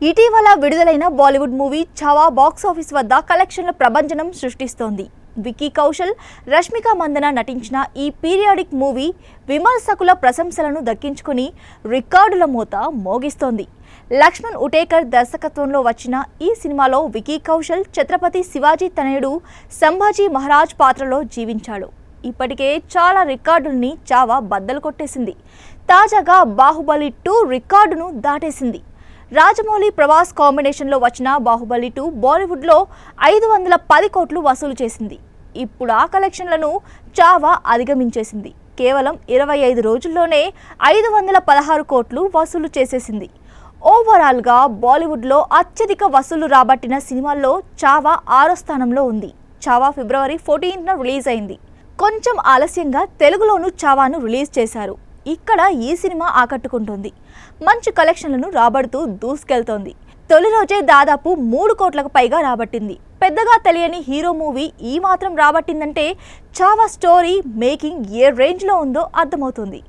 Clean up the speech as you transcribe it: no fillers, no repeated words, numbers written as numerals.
ఇటీవల విడుదలైన Bollywood movie Chhaava box office వద్ద కలెక్షన్ల ప్రభంజనం సృష్టిస్తోంది. విక్కీ కౌశల్, రష్మిక మందన నటించిన ఈ పీరియాడిక్ మూవీ విమర్శకుల ప్రశంసలను దక్కించుకుని రికార్డుల మోత మోగిస్తోంది. లక్ష్మణ్ ఉటేకర్ దర్శకత్వంలో వచ్చిన ఈ సినిమాలో విక్కీ కౌశల్ ఛత్రపతి శివాజీ తనయుడు సంభాజీ మహారాజ్ పాత్రలో జీవించాడు. ఇప్పటికే చాలా రికార్డుల్ని ఛావా బద్దలు కొట్టేసింది. తాజాగా బాహుబలి 2 రికార్డును దాటేసింది. రాజమౌళి ప్రభాస్ కాంబినేషన్లో వచ్చిన బాహుబలి 2 బాలీవుడ్లో 510 కోట్లు వసూలు చేసింది. ఇప్పుడు ఆ కలెక్షన్లను ఛావా అధిగమించేసింది. కేవలం 25 రోజుల్లోనే 516 కోట్లు వసూలు చేసేసింది. ఓవరాల్గా బాలీవుడ్లో అత్యధిక వసూలు రాబట్టిన సినిమాల్లో ఛావా 6వ స్థానంలో ఉంది. ఛావా ఫిబ్రవరి 14న రిలీజ్ అయింది. కొంచెం ఆలస్యంగా తెలుగులోనూ ఛావాను రిలీజ్ చేశారు. ఇక్కడ ఈ సినిమా ఆకట్టుకుంటోంది. మంచి కలెక్షన్లను రాబడుతూ దూసుకెళ్తోంది. తొలి రోజే దాదాపు 3 కోట్లకు పైగా రాబట్టింది. పెద్దగా తెలియని హీరో మూవీ ఈ మాత్రం రాబట్టిందంటే ఛావా స్టోరీ మేకింగ్ ఏ రేంజ్లో ఉందో అర్థమవుతుంది.